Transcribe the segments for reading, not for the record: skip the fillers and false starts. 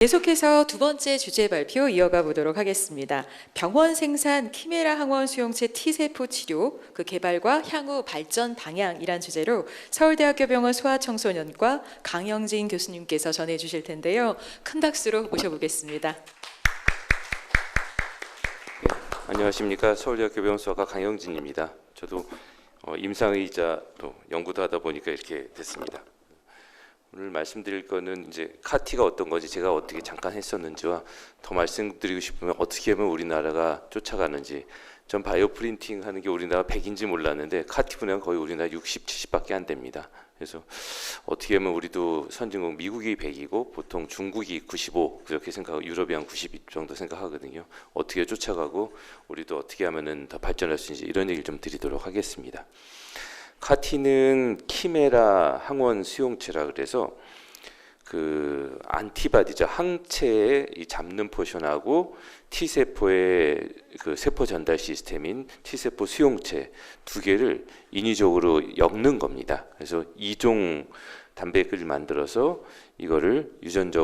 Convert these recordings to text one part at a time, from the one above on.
계속해서 두 번째 주제 발표 이어가 보도록 하겠습니다. 병원 생산 키메라 항원 수용체 T세포 치료, 그 개발과 향후 발전 방향이란 주제로 서울대학교 병원 소아청소년과 강영진 교수님께서 전해 주실 텐데요. 큰 박수로 모셔보겠습니다. 안녕하십니까. 서울대학교 병원 소아과 강영진입니다. 저도 임상의자 또 연구도 하다 보니까 이렇게 됐습니다. 오늘 말씀드릴 거는 이제 카티가 어떤 건지 제가 어떻게 잠깐 했었는지와 더 말씀드리고 싶으면 어떻게 하면 우리나라가 쫓아가는지. 전 바이오 프린팅 하는 게 우리나라 100인지 몰랐는데 카티 분야는 거의 우리나라 60, 70밖에 안 됩니다. 그래서 어떻게 하면 우리도 선진국 미국이 100이고 보통 중국이 95 그렇게 생각하고 유럽이 한 90 정도 생각하거든요. 어떻게 쫓아가고 우리도 어떻게 하면은 더 발전할 수 있는지 이런 얘기를 좀 드리도록 하겠습니다. 카티는 키메라 항원 수용체라 그래서 그 안티바디죠. 항체의 이 잡는 포션하고 T세포의 그 세포 전달 시스템인 T세포 수용체 두 개를 인위적으로 엮는 겁니다. 그래서 2종 단백질을 만들어서 이거를 유전자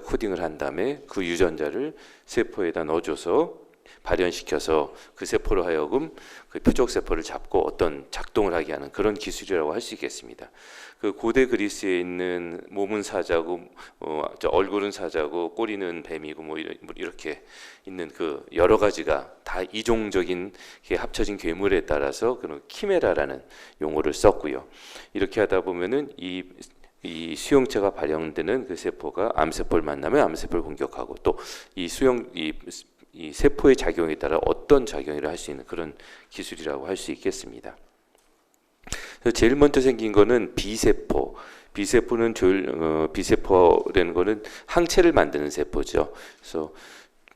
코딩을 한 다음에 그 유전자를 세포에다 넣어줘서 발현시켜서 그 세포로 하여금 그 표적 세포를 잡고 어떤 작동을 하게 하는 그런 기술이라고 할 수 있겠습니다. 그 고대 그리스에 있는 몸은 사자고 얼굴은 사자고 꼬리는 뱀이고 뭐 이렇게 있는 그 여러 가지가 다 이종적인 합쳐진 괴물에 따라서 그런 키메라라는 용어를 썼고요. 이렇게 하다 보면은 이 수용체가 발현되는 그 세포가 암세포를 만나면 암세포를 공격하고 또 이 세포의 작용에 따라 어떤 작용을 할 수 있는 그런 기술이라고 할 수 있겠습니다. 제일 먼저 생긴 거는 비세포. 비세포는 비세포라는 거는 항체를 만드는 세포죠. 그래서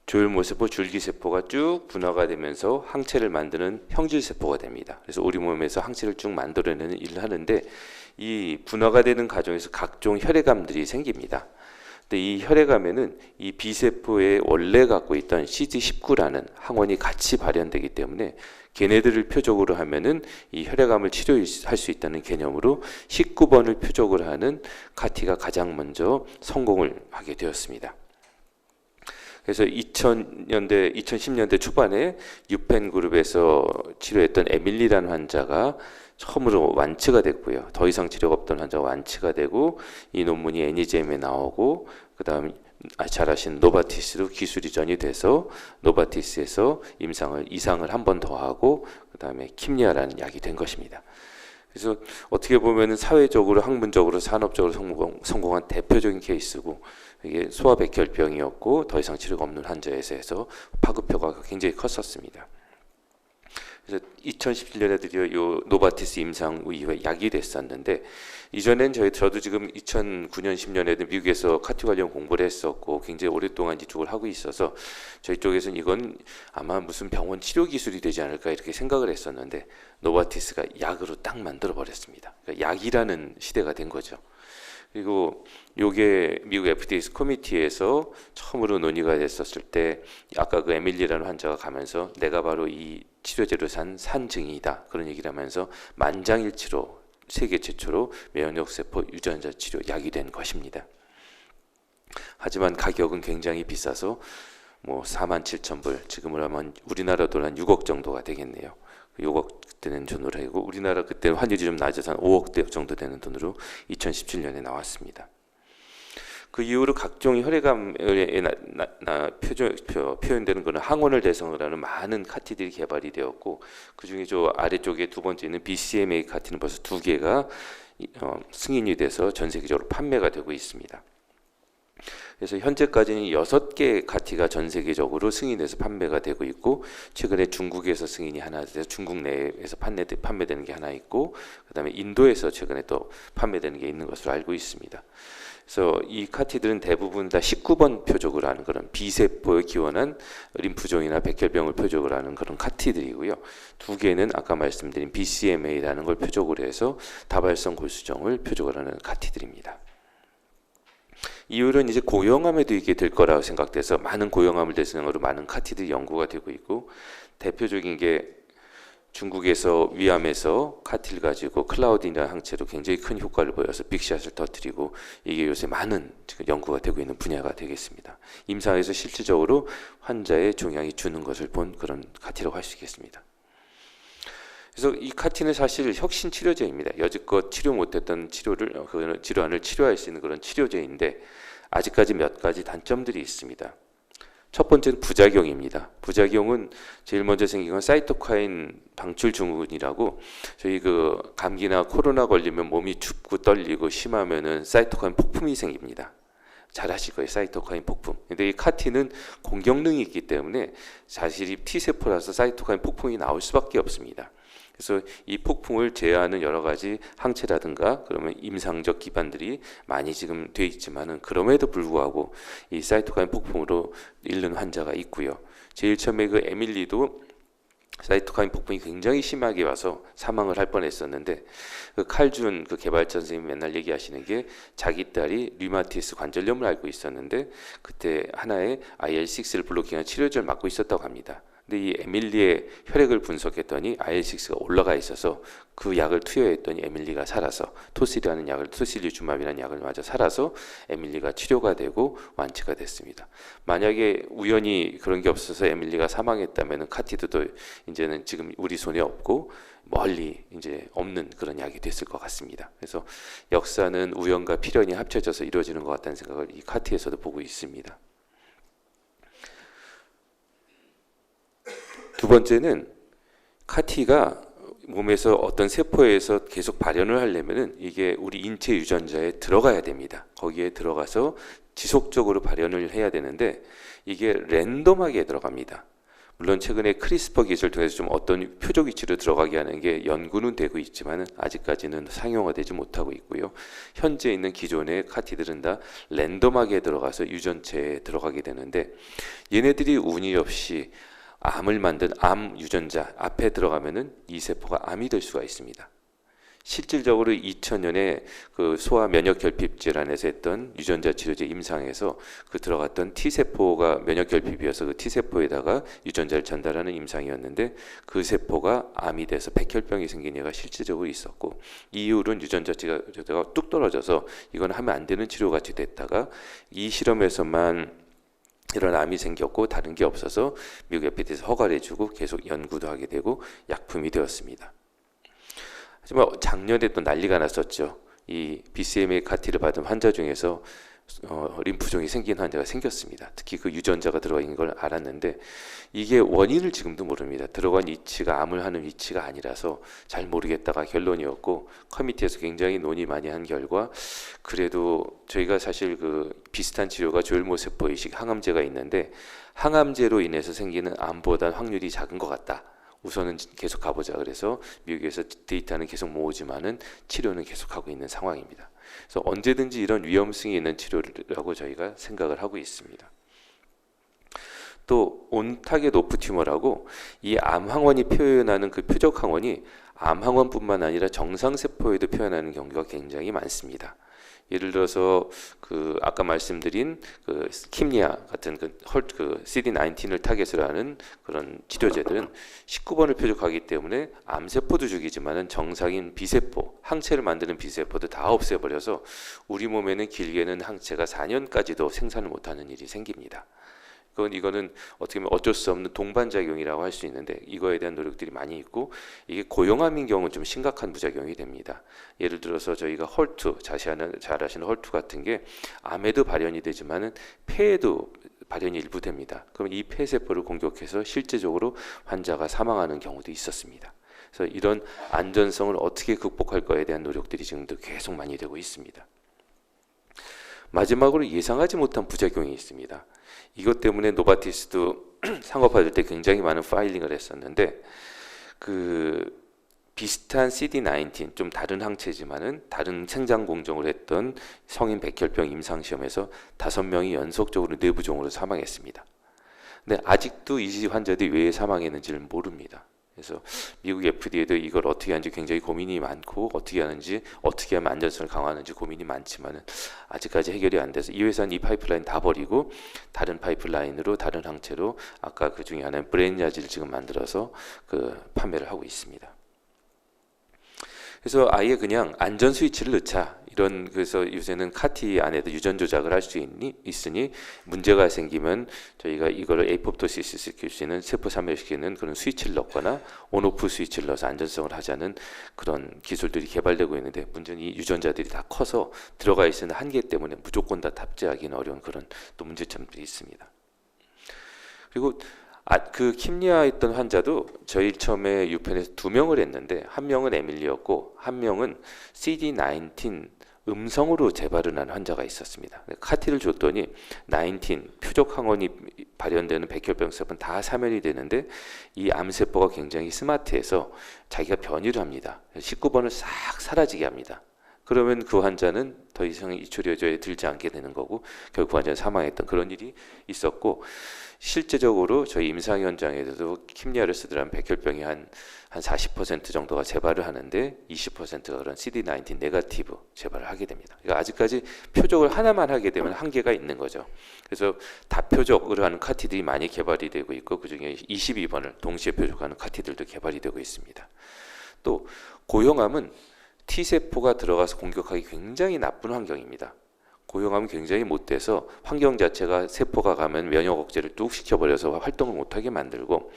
조혈모세포, 줄기세포가 쭉 분화가 되면서 항체를 만드는 형질세포가 됩니다. 그래서 우리 몸에서 항체를 쭉 만들어내는 일을 하는데 이 분화가 되는 과정에서 각종 혈액암들이 생깁니다. 근데 이 혈액암에는 이 비세포에 원래 갖고 있던 CD19라는 항원이 같이 발현되기 때문에 걔네들을 표적으로 하면은 이 혈액암을 치료할 수 있다는 개념으로 19번을 표적으로 하는 카티가 가장 먼저 성공을 하게 되었습니다. 그래서 2010년대 초반에 유펜 그룹에서 치료했던 에밀리라는 환자가 처음으로 완치가 됐고요. 더 이상 치료가 없던 환자가 완치가 되고 이 논문이 NEJM에 나오고 그다음 잘 아시는 노바티스로 기술 이전이 돼서 노바티스에서 이상을 한 번 더 하고 그다음에 킴리아라는 약이 된 것입니다. 그래서 어떻게 보면은 사회적으로, 학문적으로, 산업적으로 성공한 대표적인 케이스고 이게 소아백혈병이었고 더 이상 치료가 없는 환자에서 해서 파급효과가 굉장히 컸었습니다. 그래서 2017년에 드디어 요 노바티스 임상 이후에 약이 됐었는데 이전엔 저도 지금 2009년 10년에도 미국에서 카티 관련 공부를 했었고 굉장히 오랫동안 이쪽을 하고 있어서 저희 쪽에서는 이건 아마 무슨 병원 치료 기술이 되지 않을까 이렇게 생각을 했었는데 노바티스가 약으로 딱 만들어 버렸습니다. 그러니까 약이라는 시대가 된 거죠. 그리고 요게 미국 FDA 커미티에서 처음으로 논의가 됐었을 때 아까 그 에밀리라는 환자가 가면서 내가 바로 이 치료제로 산 증인이다 그런 얘기를 하면서 만장일치로 세계 최초로 면역세포 유전자 치료 약이 된 것입니다. 하지만 가격은 굉장히 비싸서 뭐 47,000불 지금으로 하면 우리나라 돈 한 6억 정도가 되겠네요. 6억 되는 돈으로 하고 우리나라 그때 환율이 좀 낮아서 한 5억대 정도 되는 돈으로 2017년에 나왔습니다. 그 이후로 각종 혈액암에 표현되는 것은 항원을 대상으로 하는 많은 카티들이 개발이 되었고 그중에 저 아래쪽에 두 번째 있는 BCMA 카티는 벌써 2개가 승인이 돼서 전 세계적으로 판매가 되고 있습니다. 그래서 현재까지는 6개의 카티가 전 세계적으로 승인돼서 판매가 되고 있고 최근에 중국에서 승인이 하나 돼서 중국 내에서 판매되는 게 하나 있고 그다음에 인도에서 최근에 또 판매되는 게 있는 것으로 알고 있습니다. 그래서 이 카티들은 대부분 다 19번 표적으로 하는 그런 비세포에 기원한 림프종이나 백혈병을 표적으로 하는 그런 카티들이고요. 2개는 아까 말씀드린 BCMA라는 걸 표적으로 해서 다발성 골수정을 표적으로 하는 카티들입니다. 이후로는 이제 고형암에도 이게 될 거라고 생각돼서 많은 고형암을 대상으로 많은 카티들이 연구가 되고 있고 대표적인 게 중국에서 위암에서 카티를 가지고 클라우딘이라는 항체로 굉장히 큰 효과를 보여서 빅샷을 터뜨리고 이게 요새 많은 지금 연구가 되고 있는 분야가 되겠습니다. 임상에서 실질적으로 환자의 종양이 주는 것을 본 그런 카티라고 할 수 있겠습니다. 그래서 이 카티는 사실 혁신 치료제입니다. 여지껏 치료 못했던 그 질환을 치료할 수 있는 그런 치료제인데 아직까지 몇 가지 단점들이 있습니다. 첫 번째는 부작용입니다. 부작용은 제일 먼저 생긴 건 사이토카인 방출 증후군이라고 저희 그 감기나 코로나 걸리면 몸이 춥고 떨리고 심하면은 사이토카인 폭풍이 생깁니다. 잘 아실 거예요. 사이토카인 폭풍. 근데 이 카티는 공격능이 있기 때문에 사실 T세포라서 사이토카인 폭풍이 나올 수밖에 없습니다. 그래서 이 폭풍을 제어하는 여러 가지 항체라든가 그러면 임상적 기반들이 많이 지금 돼 있지만은 그럼에도 불구하고 이 사이토카인 폭풍으로 잃는 환자가 있고요. 제일 처음에 그 에밀리도 사이토카인 폭풍이 굉장히 심하게 와서 사망을 할 뻔했었는데 그 칼준 그 개발자 선생님이 맨날 얘기하시는 게 자기 딸이 류마티스 관절염을 앓고 있었는데 그때 하나의 IL-6를 블로킹하는 치료제를 맞고 있었다고 합니다. 근데 이 에밀리의 혈액을 분석했더니 IL-6가 올라가 있어서 그 약을 투여했더니 에밀리가 살아서 토실이라는 약을 토실리주맙이라는 약을 맞아 살아서 에밀리가 치료가 되고 완치가 됐습니다. 만약에 우연히 그런 게 없어서 에밀리가 사망했다면 카티드도 이제는 지금 우리 손에 없고 멀리 이제 없는 그런 약이 됐을 것 같습니다. 그래서 역사는 우연과 필연이 합쳐져서 이루어지는 것 같다는 생각을 이 카티에서도 보고 있습니다. 두 번째는 카티가 몸에서 어떤 세포에서 계속 발현을 하려면은 이게 우리 인체 유전자에 들어가야 됩니다. 거기에 들어가서 지속적으로 발현을 해야 되는데 이게 랜덤하게 들어갑니다. 물론 최근에 크리스퍼 기술을 통해서 좀 어떤 표적 위치로 들어가게 하는 게 연구는 되고 있지만 아직까지는 상용화되지 못하고 있고요. 현재 있는 기존의 카티들은 다 랜덤하게 들어가서 유전체에 들어가게 되는데 얘네들이 운이 없이 암을 만든 암 유전자 앞에 들어가면은 이 세포가 암이 될 수가 있습니다. 실질적으로 2000년에 그 소아 면역 결핍 질환에서 했던 유전자 치료제 임상에서 그 들어갔던 T세포가 면역 결핍이어서 그 T세포에다가 유전자를 전달하는 임상이었는데 그 세포가 암이 돼서 백혈병이 생긴 예가 실질적으로 있었고 이후로는 유전자가 뚝 떨어져서 이건 하면 안 되는 치료같이 됐다가 이 실험에서만 이런 암이 생겼고 다른 게 없어서 미국 FDA에서 허가를 해주고 계속 연구도 하게 되고 약품이 되었습니다. 하지만 작년에 또 난리가 났었죠. 이 BCMA 카티를 받은 환자 중에서 림프종이 생긴 환자가 생겼습니다. 특히 그 유전자가 들어가 있는 걸 알았는데 이게 원인을 지금도 모릅니다. 들어간 위치가 암을 하는 위치가 아니라서 잘 모르겠다가 결론이었고 커미티에서 굉장히 논의 많이 한 결과 그래도 저희가 사실 그 비슷한 치료가 조혈모 세포 이식 항암제가 있는데 항암제로 인해서 생기는 암보다 확률이 작은 것 같다. 우선은 계속 가보자. 그래서 미국에서 데이터는 계속 모으지만은 치료는 계속하고 있는 상황입니다. 그래서 언제든지 이런 위험성이 있는 치료라고 저희가 생각을 하고 있습니다. 또 온타겟 오프 튜머라고 이 암항원이 표현하는 그 표적 항원이 암항원뿐만 아니라 정상세포에도 표현하는 경우가 굉장히 많습니다. 예를 들어서 그 아까 말씀드린 그 스킴리아 같은 그 CD19을 타겟으로 하는 그런 치료제들은 19번을 표적하기 때문에 암세포도 죽이지만은 정상인 B세포, 항체를 만드는 B세포도 다 없애버려서 우리 몸에는 길게는 항체가 4년까지도 생산을 못하는 일이 생깁니다. 이거는 어떻게 보면 어쩔 수 없는 동반작용이라고 할 수 있는데 이거에 대한 노력들이 많이 있고 이게 고용암인 경우는 좀 심각한 부작용이 됩니다. 예를 들어서 저희가 헐투, 잘 아시는 헐투 같은 게 암에도 발현이 되지만은 폐에도 발현이 일부 됩니다. 그럼 이 폐세포를 공격해서 실제적으로 환자가 사망하는 경우도 있었습니다. 그래서 이런 안전성을 어떻게 극복할 거에 대한 노력들이 지금도 계속 많이 되고 있습니다. 마지막으로 예상하지 못한 부작용이 있습니다. 이것 때문에 노바티스도 상업화될 때 굉장히 많은 파일링을 했었는데 그 비슷한 CD19 좀 다른 항체지만은 다른 생장 공정을 했던 성인 백혈병 임상 시험에서 5명이 연속적으로 내부종으로 사망했습니다. 근데 아직도 이 환자들이 왜 사망했는지를 모릅니다. 그래서 미국 FDA도 이걸 어떻게 하는지 굉장히 고민이 많고 어떻게 하는지 어떻게 하면 안전성을 강화하는지 고민이 많지만은 아직까지 해결이 안 돼서 이 회사는 이 파이프라인 다 버리고 다른 파이프라인으로 다른 항체로 아까 그 중에 하나는 브레인야지를 지금 만들어서 그 판매를 하고 있습니다. 그래서 아예 그냥 안전 스위치를 넣자 이런 그래서 요새는 카티 안에도 유전 조작을 할 수 있으니 문제가 생기면 저희가 이거를 에이포프토시스 시킬 수 있는 세포 사멸시키는 그런 스위치를 넣거나 온오프 스위치를 넣어서 안전성을 하자는 그런 기술들이 개발되고 있는데 문제는 이 유전자들이 다 커서 들어가 있는 한계 때문에 무조건 다 탑재하기는 어려운 그런 또 문제점들이 있습니다. 그리고 그 킴리아 있던 환자도 저희 처음에 유펜에서 2명을 했는데 한 명은 에밀리였고 한 명은 CD19 음성으로 재발을 한 환자가 있었습니다. 카티를 줬더니 19 표적 항원이 발현되는 백혈병 세포는 다 사멸이 되는데 이 암세포가 굉장히 스마트해서 자기가 변이를 합니다. 19번을 싹 사라지게 합니다. 그러면 그 환자는 더 이상 이초리어제에 들지 않게 되는 거고 결국 그 환자는 사망했던 그런 일이 있었고 실제적으로 저희 임상 현장에서도 킴리아를 쓰더라면 백혈병이 한 40% 정도가 재발을 하는데 20%가 그런 CD19 네거티브 재발을 하게 됩니다. 그러니까 아직까지 표적을 하나만 하게 되면 한계가 있는 거죠. 그래서 다표적으로 하는 카티들이 많이 개발이 되고 있고 그중에 22번을 동시에 표적하는 카티들도 개발이 되고 있습니다. 또 고형암은 T세포가 들어가서 공격하기 굉장히 나쁜 환경입니다. 고형암은 굉장히 못돼서 환경 자체가 세포가 가면 면역 억제를 뚝 시켜버려서 활동을 못하게 만들고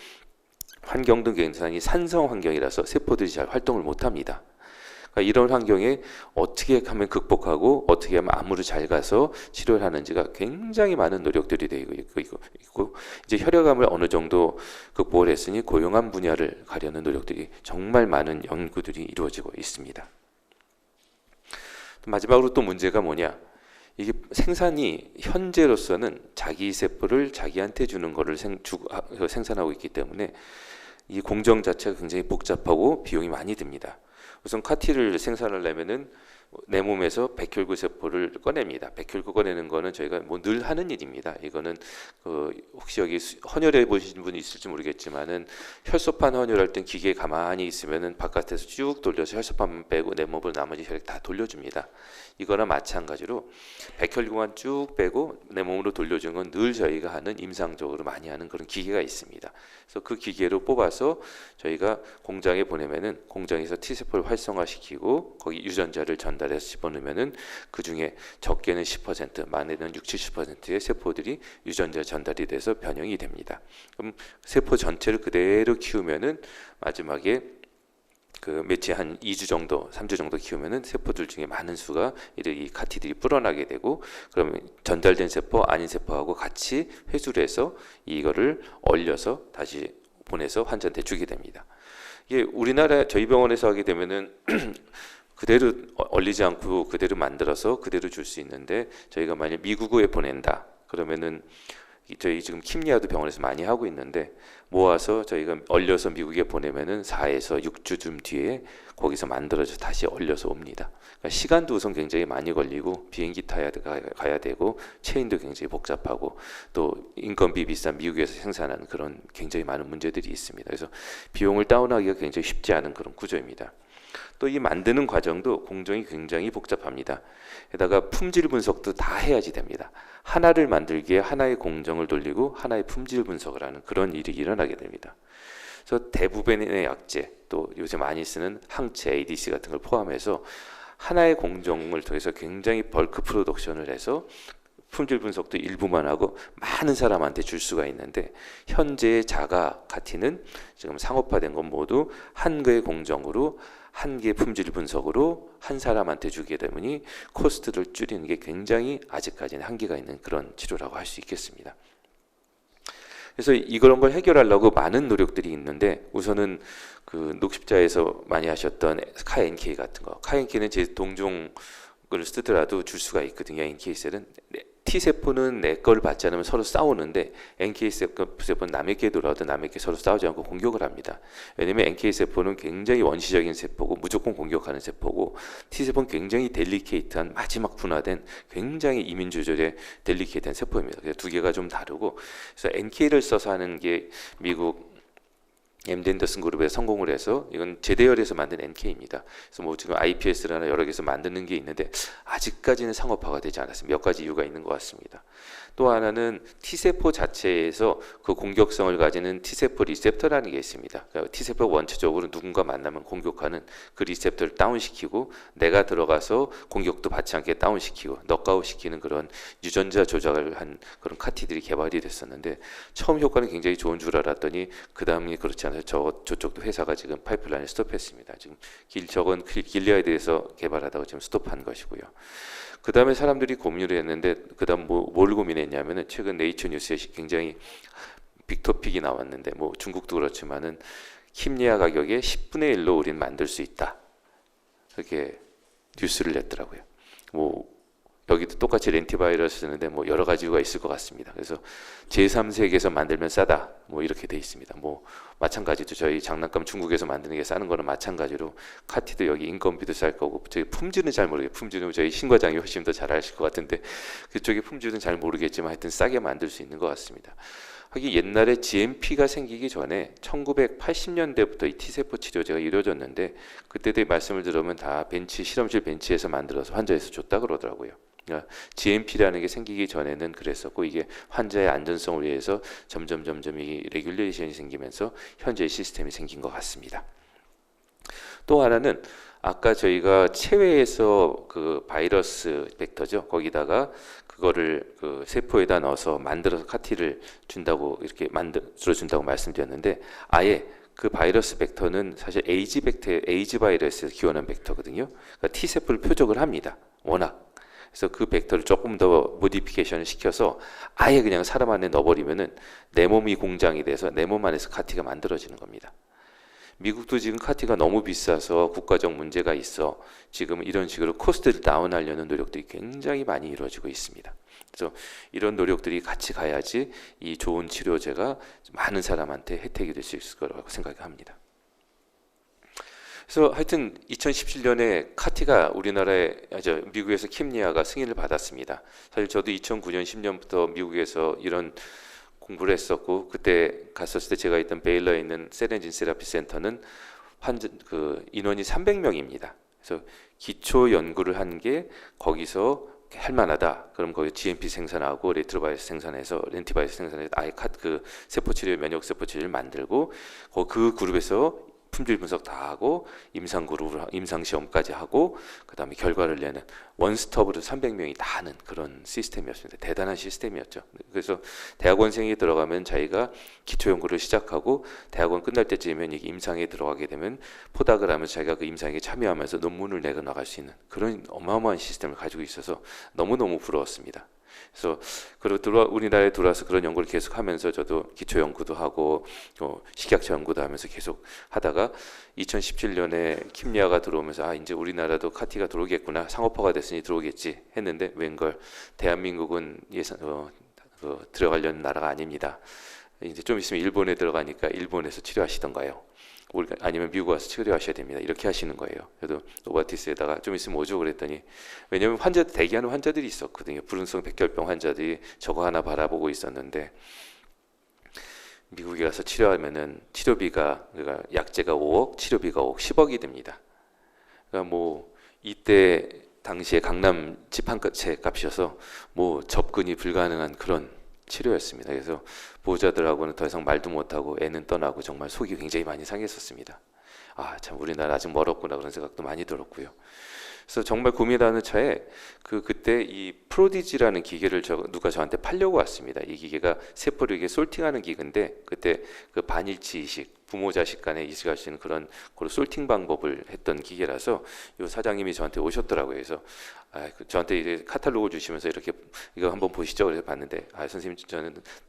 환경도 굉장히 산성 환경이라서 세포들이 잘 활동을 못합니다. 그러니까 이런 환경에 어떻게 하면 극복하고 어떻게 하면 암으로 잘 가서 치료를 하는지가 굉장히 많은 노력들이 되고 있고 이제 혈액암을 어느 정도 극복을 했으니 고형암 분야를 가려는 노력들이 정말 많은 연구들이 이루어지고 있습니다. 마지막으로 또 문제가 뭐냐? 이게 생산이 현재로서는 자기 세포를 자기한테 주는 거를 생산하고 있기 때문에 이 공정 자체가 굉장히 복잡하고 비용이 많이 듭니다. 우선 카티를 생산하려면은 내 몸에서 백혈구 세포를 꺼냅니다. 백혈구 꺼내는 거는 저희가 뭐 늘 하는 일입니다. 이거는 혹시 여기 헌혈해 보신 분이 있을지 모르겠지만은 혈소판 헌혈할 땐 기계에 가만히 있으면은 바깥에서 쭉 돌려서 혈소판 빼고 내 몸으로 나머지 혈액 다 돌려줍니다. 이거나 마찬가지로 백혈구만 쭉 빼고 내 몸으로 돌려주는 건 늘 저희가 하는 임상적으로 많이 하는 그런 기계가 있습니다. 그래서 그 기계로 뽑아서 저희가 공장에 보내면은 공장에서 T세포를 활성화시키고 거기 유전자를 전달해서 집어넣으면은 그 중에 적게는 10%, 많게는 60-70%의 세포들이 유전자 전달이 돼서 변형이 됩니다. 그럼 세포 전체를 그대로 키우면은 마지막에 그 며칠 한 2주 정도, 3주 정도 키우면은 세포들 중에 많은 수가 이 카티들이 불어나게 되고 그러면 전달된 세포, 아닌 세포하고 같이 회수를 해서 이거를 얼려서 다시 보내서 환자한테 주게 됩니다. 이게 우리나라 저희 병원에서 하게 되면은 그대로 얼리지 않고 그대로 만들어서 그대로 줄 수 있는데 저희가 만약 미국에 보낸다 그러면은 저희 지금 킴리아도 병원에서 많이 하고 있는데 모아서 저희가 얼려서 미국에 보내면은 4에서 6주쯤 뒤에 거기서 만들어서 다시 얼려서 옵니다. 그러니까 시간도 우선 굉장히 많이 걸리고 비행기 가야 되고 체인도 굉장히 복잡하고 또 인건비 비싼 미국에서 생산하는 그런 굉장히 많은 문제들이 있습니다. 그래서 비용을 다운하기가 굉장히 쉽지 않은 그런 구조입니다. 또 이 만드는 과정도 공정이 굉장히 복잡합니다. 게다가 품질 분석도 다 해야지 됩니다. 하나를 만들기에 하나의 공정을 돌리고 하나의 품질 분석을 하는 그런 일이 일어나게 됩니다. 그래서 대부분의 약제 또 요새 많이 쓰는 항체 ADC 같은 걸 포함해서 하나의 공정을 통해서 굉장히 벌크 프로덕션을 해서 품질 분석도 일부만 하고 많은 사람한테 줄 수가 있는데 현재의 자가 카티는 지금 상업화된 건 모두 한 개의 공정으로 한 개의 품질 분석으로 한 사람한테 주게 되니 코스트를 줄이는 게 굉장히 아직까지는 한계가 있는 그런 치료라고 할 수 있겠습니다. 그래서 이런 걸 해결하려고 많은 노력들이 있는데 우선은 그 녹십자에서 많이 하셨던 카NK 같은 거, 카NK는 제 동종을 쓰더라도 줄 수가 있거든요. NK셀은 T세포는 내 걸 받지 않으면 서로 싸우는데 NK세포는 남의 게 돌아와도 남의 게 서로 싸우지 않고 공격을 합니다. 왜냐면 NK세포는 굉장히 원시적인 세포고 무조건 공격하는 세포고 T세포는 굉장히 델리케이트한 마지막 분화된 굉장히 이민 조절에 델리케이트한 세포입니다. 그래서 두 개가 좀 다르고 그래서 NK를 써서 하는 게 미국 MD 앤더슨 그룹에 성공을 해서 이건 제대열에서 만든 NK입니다. 그래서 뭐 지금 IPS라나 여러 개에서 만드는 게 있는데 아직까지는 상업화가 되지 않았습니다. 몇 가지 이유가 있는 것 같습니다. 또 하나는 T세포 자체에서 그 공격성을 가지는 T세포 리셉터라는 게 있습니다. 그러니까 T세포가 원초적으로 누군가 만나면 공격하는 그 리셉터를 다운시키고 내가 들어가서 공격도 받지 않게 다운시키고 넉아웃시키는 그런 유전자 조작을 한 그런 카티들이 개발이 됐었는데 처음 효과는 굉장히 좋은 줄 알았더니 그 다음이 그렇지 않아요. 저쪽도 회사가 지금 파이프라인을 스톱했습니다. 지금 저건 길리아드에서 개발하다가 지금 스톱한 것이고요. 그 다음에 사람들이 고민을 했는데 그 다음 뭘 고민했냐면은 최근 네이처 뉴스에 굉장히 빅토픽이 나왔는데 뭐 중국도 그렇지만은 킴리아 가격의 10분의 1로 우리는 만들 수 있다. 그렇게 뉴스를 냈더라고요. 뭐 여기도 똑같이 렌티바이러스 쓰는데 뭐 여러 가지 이유가 있을 것 같습니다. 그래서 제3세계에서 만들면 싸다 뭐 이렇게 돼 있습니다. 뭐 마찬가지로 저희 장난감 중국에서 만드는 게 싸는 거는 마찬가지로 카티도 여기 인건비도 쌀 거고 저희 품질은 잘 모르겠어요. 품질은 저희 신 과장이 훨씬 더 잘 아실 것 같은데 그쪽의 품질은 잘 모르겠지만 하여튼 싸게 만들 수 있는 것 같습니다. 하긴 옛날에 GMP가 생기기 전에 1980년대부터 이 T세포 치료제가 이루어졌는데 그때도 말씀을 들으면 다 실험실 벤치에서 만들어서 환자에서 줬다 그러더라고요. 그러니까 GMP라는 게 생기기 전에는 그랬었고 이게 환자의 안전성을 위해서 점점 이 레귤레이션이 생기면서 현재의 시스템이 생긴 것 같습니다. 또 하나는 아까 저희가 체외에서 그 바이러스 벡터죠. 거기다가 그거를 그 세포에다 넣어서 만들어서 카티를 준다고 이렇게 만들어 준다고 말씀드렸는데 아예 그 바이러스 벡터는 사실 에이즈 바이러스에서 기원한 벡터거든요. 그러니까 T 세포를 표적을 합니다. 워낙. 그래서 그 벡터를 조금 더 모디피케이션을 시켜서 아예 그냥 사람 안에 넣어버리면은 내 몸이 공장이 돼서 내 몸 안에서 카티가 만들어지는 겁니다. 미국도 지금 카티가 너무 비싸서 국가적 문제가 있어 지금 이런 식으로 코스트를 다운하려는 노력들이 굉장히 많이 이루어지고 있습니다. 그래서 이런 노력들이 같이 가야지 이 좋은 치료제가 많은 사람한테 혜택이 될 수 있을 거라고 생각합니다. 그래서 하여튼 2017년에 카티가 미국에서 킴리아가 승인을 받았습니다. 사실 저도 2009년 10년부터 미국에서 이런 공부를 했었고 그때 갔었을 때 제가 있던 베일러에 있는 셀엔진 세라피 센터는 인원이 300명입니다. 그래서 기초 연구를 한 게 거기서 할 만하다. 그럼 거기 GMP 생산하고 렌티바이러스 생산해서 아예 그 세포 치료 면역 세포 치료를 만들고 그 그룹에서 품질 분석 다 하고 임상 시험까지 하고 그다음에 결과를 내는 원스톱으로 300명이 다 하는 그런 시스템이었습니다. 대단한 시스템이었죠. 그래서 대학원생이 들어가면 자기가 기초 연구를 시작하고 대학원 끝날 때쯤이면 이게 임상에 들어가게 되면 포닥을 하면서 자기가 그 임상에 참여하면서 논문을 내고 나갈 수 있는 그런 어마어마한 시스템을 가지고 있어서 너무너무 부러웠습니다. 그래서 우리나라에 들어와서 그런 연구를 계속하면서 저도 기초 연구도 하고 식약처 연구도 하면서 계속 하다가 2017년에 킴리아가 들어오면서 이제 우리나라도 카티가 들어오겠구나 상업화가 됐으니 들어오겠지 했는데 웬걸 대한민국은 들어가려는 나라가 아닙니다. 이제 좀 있으면 일본에 들어가니까 일본에서 치료하시던가요? 아니면 미국 와서 치료하셔야 됩니다. 이렇게 하시는 거예요. 저도 노바티스에다가 좀 있으면 오죠 그랬더니 왜냐면 대기하는 환자들이 있었거든요. 불응성 백혈병 환자들이 저거 하나 바라보고 있었는데 미국에 가서 치료하면은 그러니까 약제가 5억, 치료비가 5억, 10억이 됩니다. 그러니까 뭐 이때 당시에 강남 집 한 채 값이어서 뭐 접근이 불가능한 그런 치료였습니다. 그래서 보호자들하고는 더 이상 말도 못하고 애는 떠나고 정말 속이 굉장히 많이 상했었습니다. 참 우리나라 아직 멀었구나 그런 생각도 많이 들었고요. 그래서 정말 고민하는 차에 그때 이 프로디지라는 기계를 누가 저한테 팔려고 왔습니다. 이 기계가 세포를 이게 솔팅하는 기계인데 그때 그 반일치 이식 부모 자식 간에 이식할 수 있는 그런 솔팅 방법을 했던 기계라서 이 사장님이 저한테 오셨더라고요. 그래서 저한테 이제 카탈로그를 주시면서 이렇게 이거 한번 보시죠. 그래서 봤는데 선생님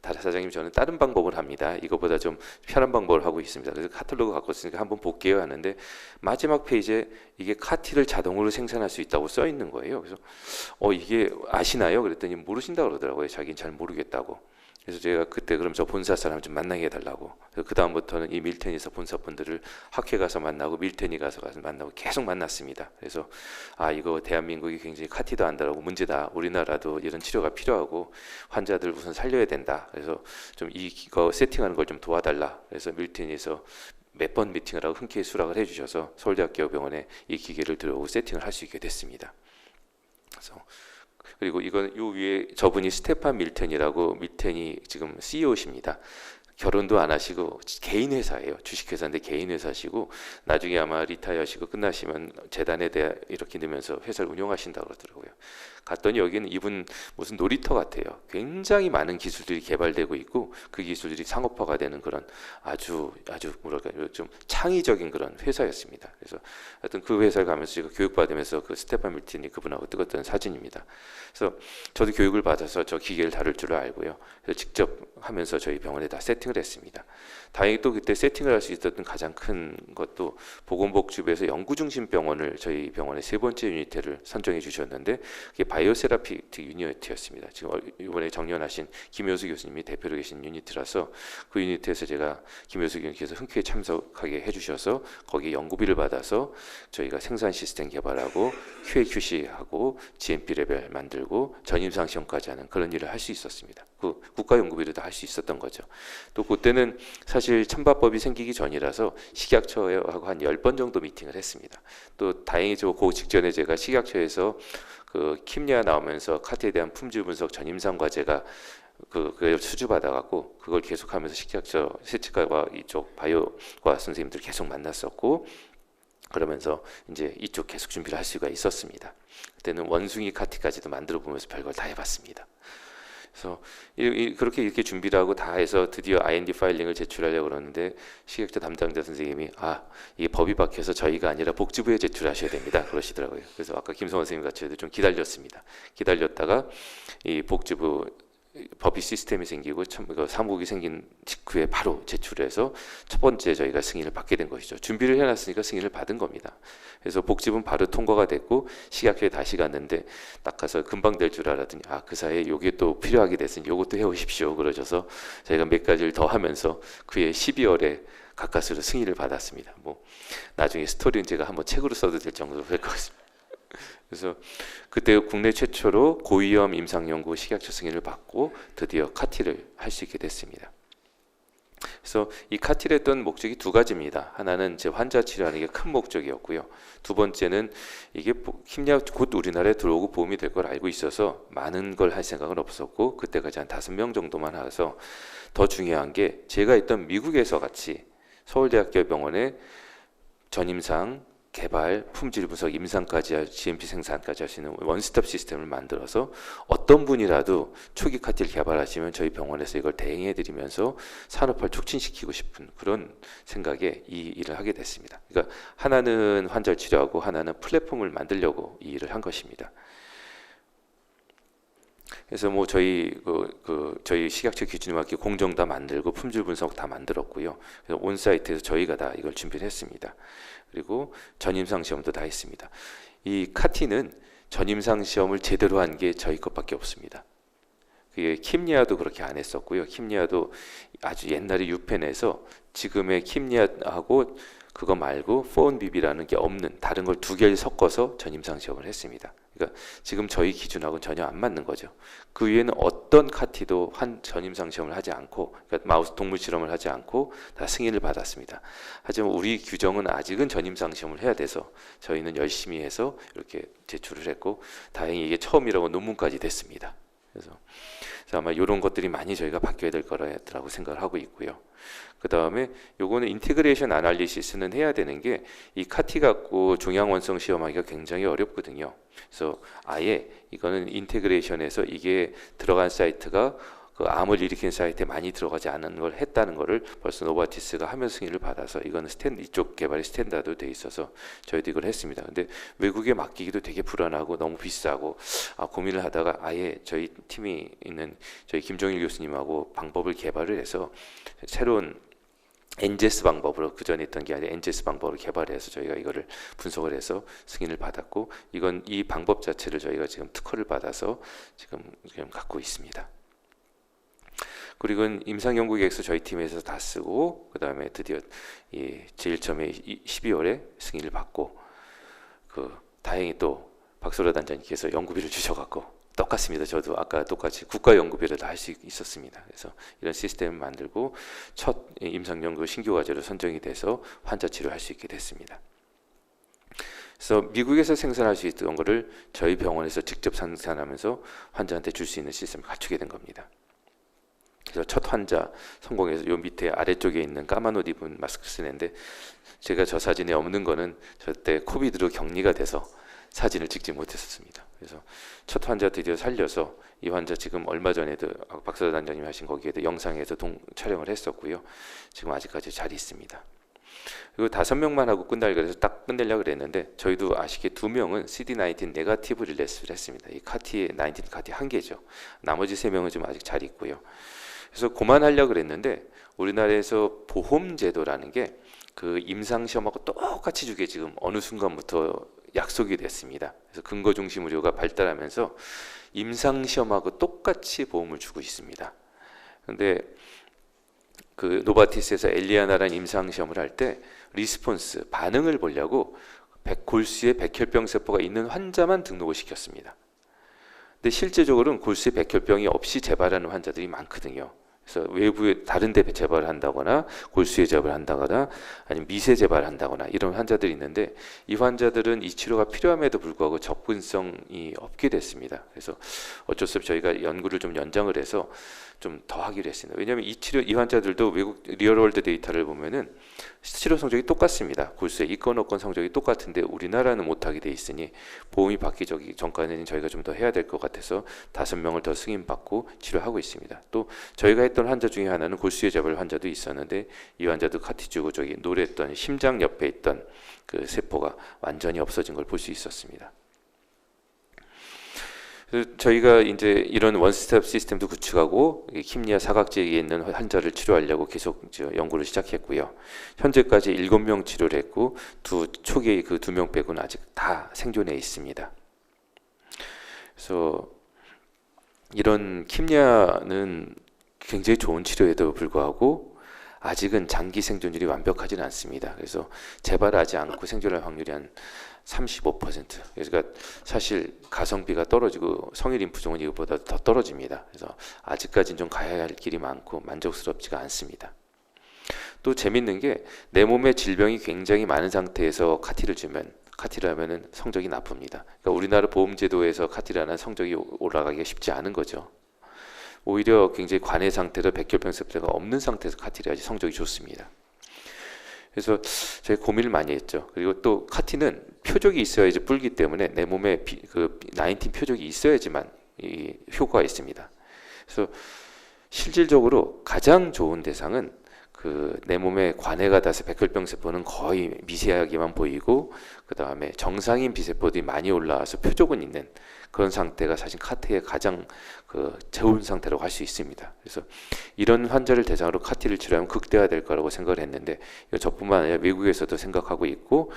사장님 저는 다른 방법을 합니다. 이거보다 좀 편한 방법을 하고 있습니다. 그래서 카탈로그 갖고 있으니까 한번 볼게요 하는데 마지막 페이지에 이게 카티를 자동으로 생산할 수 있다고 써 있는 거예요. 그래서 이게 아시나요? 그랬더니 모르신다고 그러더라고요. 자기는 잘 모르겠다고. 그래서 제가 그때 그럼 저 본사 사람 좀 만나게 해달라고. 그 다음부터는 이 밀텐에서 본사분들을 학회 가서 만나고 밀텐이 가서 만나고 계속 만났습니다. 그래서 이거 대한민국이 굉장히 카티도 안다라고 문제다. 우리나라도 이런 치료가 필요하고 환자들 우선 살려야 된다. 그래서 좀 이거 세팅하는 걸 좀 도와달라. 그래서 밀텐에서 몇 번 미팅을 하고 흔쾌히 수락을 해주셔서 서울대학교 병원에 이 기계를 들어오고 세팅을 할 수 있게 됐습니다. 그래서 그리고 이건 요 위에 저분이 스테판 밀텐이라고 밀텐이 지금 CEO십니다. 결혼도 안 하시고 개인 회사예요. 주식회사인데 개인 회사시고 나중에 아마 리타이어하시고 끝나시면 재단에 대해 이렇게 넣으면서 회사를 운영하신다고 그러더라고요. 갔더니 여기는 이분 무슨 놀이터 같아요. 굉장히 많은 기술들이 개발되고 있고 그 기술들이 상업화가 되는 그런 아주 뭐랄까 좀 창의적인 그런 회사였습니다. 그래서 하여튼 그 회사에 가면서 제가 교육받으면서 그 스테판 밀틴이 그분하고 찍었던 사진입니다. 그래서 저도 교육을 받아서 저 기계를 다룰 줄 알고요. 그래서 직접 하면서 저희 병원에 다 세팅을 했습니다. 다행히 또 그때 세팅을 할 수 있었던 가장 큰 것도 보건복지부에서 연구중심병원을 저희 병원의 3번째 유니트를 선정해 주셨는데 그게 바이오세라피틱 유니트였습니다. 지금 이번에 정년하신 김효수 교수님이 대표로 계신 유니트라서 그 유니트에서 제가 김효수 교수님께서 흔쾌히 참석하게 해주셔서 거기에 연구비를 받아서 저희가 생산 시스템 개발하고 QA/QC하고 GMP 레벨 만들고 전임상 시험까지 하는 그런 일을 할 수 있었습니다. 그 국가 연구비를 다 할 수 있었던 거죠. 또 그때는 사실 천바법이 생기기 전이라서 식약처하고 한 10번 정도 미팅을 했습니다. 또 다행히 그 직전에 제가 식약처에서 그 킴리아 나오면서 카트에 대한 품질 분석 전임상 과제가 그걸 수주받아갖고 그걸 계속하면서 식약처 세치과와 이쪽 바이오과 선생님들 계속 만났었고 그러면서 이제 이쪽 계속 준비를 할 수가 있었습니다. 그때는 원숭이 카티까지도 만들어 보면서 별걸 다 해봤습니다. 그래서 그렇게 이렇게 준비를 하고 다 해서 드디어 IND 파일링을 제출하려고 그러는데 식약처 담당자 선생님이 이게 법이 박혀서 저희가 아니라 복지부에 제출하셔야 됩니다 그러시더라고요. 그래서 아까 김성원 선생님 같이 좀 기다렸습니다. 기다렸다가 이 복지부 법이 시스템이 생기고 사무국이 생긴 직후에 바로 제출해서 첫 번째 저희가 승인을 받게 된 것이죠. 준비를 해놨으니까 승인을 받은 겁니다. 그래서 복지부는 바로 통과가 됐고 식약처에 다시 갔는데 딱 가서 금방 될 줄 알았더니 그 사이에 요게 또 필요하게 됐으니 요것도 해오십시오 그러셔서 저희가 몇 가지를 더 하면서 그해 12월에 가까스로 승인을 받았습니다. 뭐 나중에 스토리는 제가 한번 책으로 써도 될 정도로 될 것 같습니다. 그래서 그때 국내 최초로 고위험 임상연구 식약처 승인을 받고 드디어 카티를 할 수 있게 됐습니다. 그래서 이 카티를 했던 목적이 두 가지입니다. 하나는 이제 환자 치료하는 게 큰 목적이었고요. 두 번째는 이게 킴리아 곧 우리나라에 들어오고 보험이 될 걸 알고 있어서 많은 걸 할 생각은 없었고 그때까지 한 5명 정도만 해서 더 중요한 게 제가 있던 미국에서 같이 서울대학교 병원에 전임상 개발, 품질 분석, 임상까지 GMP 생산까지 할 수 있는 원스톱 시스템을 만들어서 어떤 분이라도 초기 카티를 개발하시면 저희 병원에서 이걸 대행해 드리면서 산업화를 촉진시키고 싶은 그런 생각에 이 일을 하게 됐습니다. 그러니까 하나는 환자를 치료하고 하나는 플랫폼을 만들려고 이 일을 한 것입니다. 그래서 뭐 저희 저희 식약처 기준에 맞게 공정 다 만들고 품질 분석 다 만들었고요. 그래서 온 사이트에서 저희가 다 이걸 준비를 했습니다. 그리고 전임상 시험도 다 했습니다. 이 카티는 전임상 시험을 제대로 한 게 저희 것밖에 없습니다. 그게 킴리아도 그렇게 안 했었고요. 킴리아도 아주 옛날에 유펜에서 지금의 킴리아하고 그거 말고 포온비비라는 게 없는 다른 걸 두 개를 섞어서 전임상 시험을 했습니다. 그러니까 지금 저희 기준하고는 전혀 안 맞는 거죠. 그 위에는 어떤 카티도 전임상 시험을 하지 않고 그러니까 마우스 동물 실험을 하지 않고 다 승인을 받았습니다. 하지만 우리 규정은 아직은 전임상 시험을 해야 돼서 저희는 열심히 해서 이렇게 제출을 했고 다행히 이게 처음이라고 논문까지 됐습니다. 그래서 아마 이런 것들이 많이 저희가 바뀌어야 될 거라고 생각을 하고 있고요. 그 다음에 요거는 인테그레이션 아날리시스는 해야 되는 게 이 카티 갖고 종양원성 시험하기가 굉장히 어렵거든요. 그래서 아예 이거는 인테그레이션에서 이게 들어간 사이트가 그 암을 일으키는 사이트에 많이 들어가지 않은 걸 했다는 거를 벌써 노바티스가 하면서 승인을 받아서 이거는 이쪽 개발이 스탠다드로 돼 있어서 저희도 이걸 했습니다. 근데 외국에 맡기기도 되게 불안하고 너무 비싸고 고민을 하다가 아예 저희 팀이 있는 저희 김종일 교수님하고 방법을 개발을 해서 새로운 엔제스 방법으로 그전에 있던 게 아니라 엔제스 방법으로 개발해서 저희가 이거를 분석을 해서 승인을 받았고 이 방법 자체를 저희가 지금 특허를 받아서 지금 갖고 있습니다. 그리고 임상 연구 계획서 저희 팀에서 다 쓰고 그다음에 드디어 제일 처음에 12월에 승인을 받고 다행히 또 박소라 단장님께서 연구비를 주셔갖고 똑같습니다. 저도 아까 똑같이 국가 연구비를 다 할 수 있었습니다. 그래서 이런 시스템을 만들고 첫 임상 연구 신규 과제로 선정이 돼서 환자 치료할 수 있게 됐습니다. 그래서 미국에서 생산할 수 있던 거를 저희 병원에서 직접 생산하면서 환자한테 줄 수 있는 시스템을 갖추게 된 겁니다. 그래서 첫 환자 성공해서 요 밑에 아래쪽에 있는 까만 옷 입은 마스크 쓰는데 제가 저 사진에 없는 거는 저때 코비드로 격리가 돼서 사진을 찍지 못했었습니다. 그래서 첫 환자 드디어 살려서 이 환자 지금 얼마 전에도 박사단 단장님 하신 거기에도 영상에서 촬영을 했었고요. 지금 아직까지 잘 있습니다. 그리고 5명만 하고 끝날 그래서 딱 끝내려고 그랬는데 저희도 아시게 2명은 CD19 네거티브 릴레스를 했습니다. 이 카티의 19 카티 한 개죠. 나머지 3명은 좀 아직 잘 있고요. 그래서 그만하려고 그랬는데 우리나라에서 보험제도라는 게 그 임상시험하고 똑같이 주게 지금 어느 순간부터 약속이 됐습니다. 그래서 근거 중심 의료가 발달하면서 임상시험하고 똑같이 보험을 주고 있습니다. 그런데 그 노바티스에서 엘리아나라는 임상시험을 할 때 리스폰스, 반응을 보려고 골수에 백혈병 세포가 있는 환자만 등록을 시켰습니다. 근데 실제적으로는 골수에 백혈병이 없이 재발하는 환자들이 많거든요. 그래서 외부에 다른 데 재발을 한다거나 골수에 재발을 한다거나 아니면 미세 재발을 한다거나 이런 환자들이 있는데 이 환자들은 이 치료가 필요함에도 불구하고 접근성이 없게 됐습니다. 그래서 어쩔 수 없이 저희가 연구를 좀 연장을 해서 좀 더 하기로 했습니다. 왜냐하면 이 환자들도 외국 리얼월드 데이터를 보면은 치료 성적이 똑같습니다. 골수에 있건 없건 성적이 똑같은데 우리나라는 못하게 돼 있으니 보험이 받기 전까지는 저희가 좀 더 해야 될 것 같아서 5명을 더 승인받고 치료하고 있습니다. 또 저희가 했던 환자 중에 하나는 골수에 재발 환자도 있었는데 이 환자도 카티 주고 저기 노랬던 심장 옆에 있던 그 세포가 완전히 없어진 걸 볼 수 있었습니다. 저희가 이제 이런 원스텝 시스템도 구축하고 킴리아 사각지에 있는 환자를 치료하려고 계속 연구를 시작했고요. 현재까지 7명 치료를 했고 초기에 그 2명 빼고는 아직 다 생존해 있습니다. 그래서 이런 킴리아는 굉장히 좋은 치료에도 불구하고 아직은 장기 생존율이 완벽하지는 않습니다. 그래서 재발하지 않고 생존할 확률이 한 35%. 그러니까 사실 가성비가 떨어지고 성일 인프종은 이것보다 더 떨어집니다. 그래서 아직까지는 좀 가야 할 길이 많고 만족스럽지가 않습니다. 또 재밌는 게 내 몸에 질병이 굉장히 많은 상태에서 카티를 하면은 성적이 나쁩니다. 그러니까 우리나라 보험제도에서 카티를 하는 성적이 올라가기가 쉽지 않은 거죠. 오히려 굉장히 관해 상태로 백혈병 세포가 없는 상태에서 카티를 해야지 성적이 좋습니다. 그래서 저희 고민을 많이 했죠. 그리고 또 카티는 표적이 있어야지 불기 때문에 내 몸에 그 19 표적이 있어야지만 이 효과가 있습니다. 그래서 실질적으로 가장 좋은 대상은 그 내 몸에 관해가 닿아서 백혈병 세포는 거의 미세하게만 보이고 그 다음에 정상인 비세포들이 많이 올라와서 표적은 있는 그런 상태가 사실 카티의 가장 그 좋은 상태라고 할 수 있습니다. 그래서 이런 환자를 대상으로 카티를 치료하면 극대화될 거라고 생각을 했는데 저뿐만 아니라 미국에서도 생각하고 있고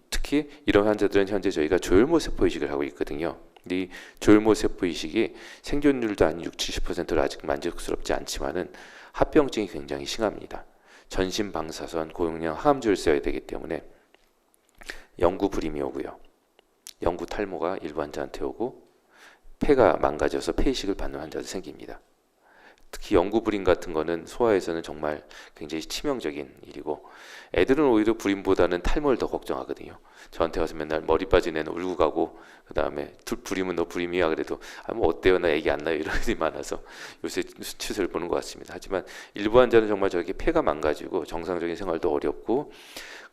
특히 이런 환자들은 현재 저희가 조혈모 세포 이식을 하고 있거든요. 이 조혈모 세포 이식이 생존율도 한 60-70%로 아직 만족스럽지 않지만은 합병증이 굉장히 심합니다. 전신 방사선, 고용량 항암제를 써야 되기 때문에 영구 불임이 오고요. 영구 탈모가 일부 환자한테 오고 폐가 망가져서 폐이식을 받는 환자도 생깁니다. 특히 영구 불임 같은 거는 소아에서는 정말 굉장히 치명적인 일이고 애들은 오히려 불임보다는 탈모를 더 걱정하거든요. 저한테 와서 맨날 머리 빠진 애는 울고 가고 그 다음에 불임은 너 불임이야 그래도 뭐 어때요 나 얘기 안 나요 이런 일이 많아서 요새 수치를 보는 것 같습니다. 하지만 일부 환자는 정말 저렇게 폐가 망가지고 정상적인 생활도 어렵고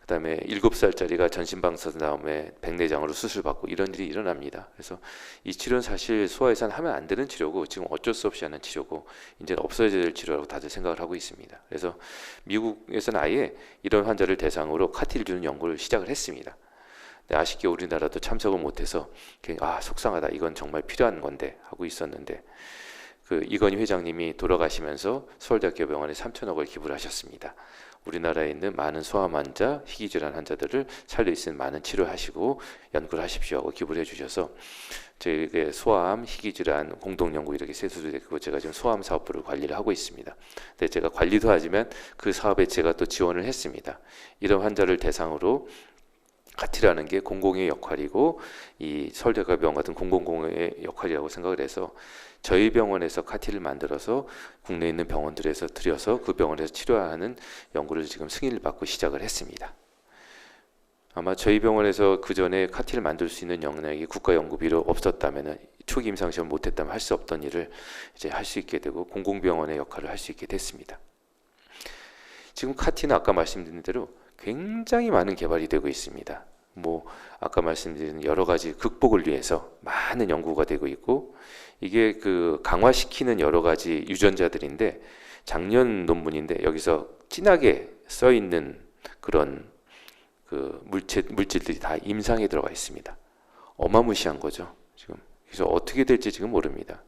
그 다음에 7살짜리가 전신방사선 다음에 백내장으로 수술받고 이런 일이 일어납니다. 그래서 이 치료는 사실 소아에서는 하면 안 되는 치료고 지금 어쩔 수 없이 하는 치료고 이제는 없어야 될 치료라고 다들 생각을 하고 있습니다. 그래서 미국에서는 아예 이런 환자를 대상으로 카티를 주는 연구를 시작을 했습니다. 근데 아쉽게 우리나라도 참석을 못해서 속상하다 이건 정말 필요한 건데 하고 있었는데 그 이건희 회장님이 돌아가시면서 서울대학교 병원에 3천억을 기부를 하셨습니다. 우리나라에 있는 많은 소아암 환자, 희귀질환 환자들을 살릴 수 있는 많은 치료하시고 연구를 하십시오 하고 기부를 해주셔서 저희가 소아암, 희귀질환 공동연구 이렇게 세수도 되고 제가 지금 소아암 사업부를 관리를 하고 있습니다. 근데 제가 관리도 하지만 그 사업에 제가 또 지원을 했습니다. 이런 환자를 대상으로 카티라는 게 공공의 역할이고 이 서울대학병원 같은 공공공의 역할이라고 생각을 해서 저희 병원에서 카티를 만들어서 국내에 있는 병원들에서 들여서 그 병원에서 치료하는 연구를 지금 승인을 받고 시작을 했습니다. 아마 저희 병원에서 그 전에 카티를 만들 수 있는 역량이 국가 연구비로 없었다면 초기 임상 시험을 못했다면 할 수 없던 일을 이제 할 수 있게 되고 공공병원의 역할을 할 수 있게 됐습니다. 지금 카티는 아까 말씀드린 대로 굉장히 많은 개발이 되고 있습니다. 뭐 아까 말씀드린 여러 가지 극복을 위해서 많은 연구가 되고 있고 이게 그 강화시키는 여러 가지 유전자들인데 작년 논문인데 여기서 진하게 써 있는 그런 그 물질들이 다 임상에 들어가 있습니다. 어마무시한 거죠. 지금 그래서 어떻게 될지 지금 모릅니다.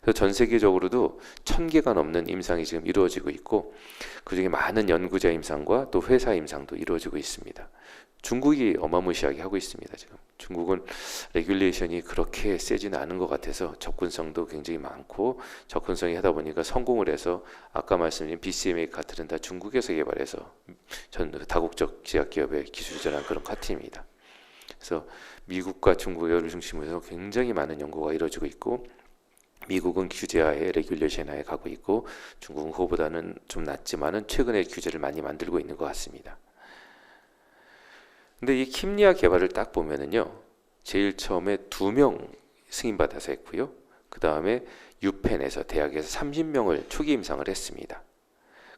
그래서 전 세계적으로도 1000개가 넘는 임상이 지금 이루어지고 있고 그중에 많은 연구자 임상과 또 회사 임상도 이루어지고 있습니다. 중국이 어마무시하게 하고 있습니다. 지금 중국은 레귤레이션이 그렇게 세지는 않은 것 같아서 접근성도 굉장히 많고 접근성이 하다 보니까 성공을 해서 아까 말씀드린 BCMA 카트는 다 중국에서 개발해서 전 다국적 제약기업의 기술자란 그런 카트입니다. 그래서 미국과 중국을 중심으로 해서 굉장히 많은 연구가 이루어지고 있고 미국은 규제하에 레귤레이션하에 가고 있고 중국은 그거보다는 좀 낮지만은 최근에 규제를 많이 만들고 있는 것 같습니다. 근데 이 킴리아 개발을 딱 보면은요, 제일 처음에 2명 승인받아서 했고요. 그 다음에 유펜에서 대학에서 30명을 초기 임상을 했습니다.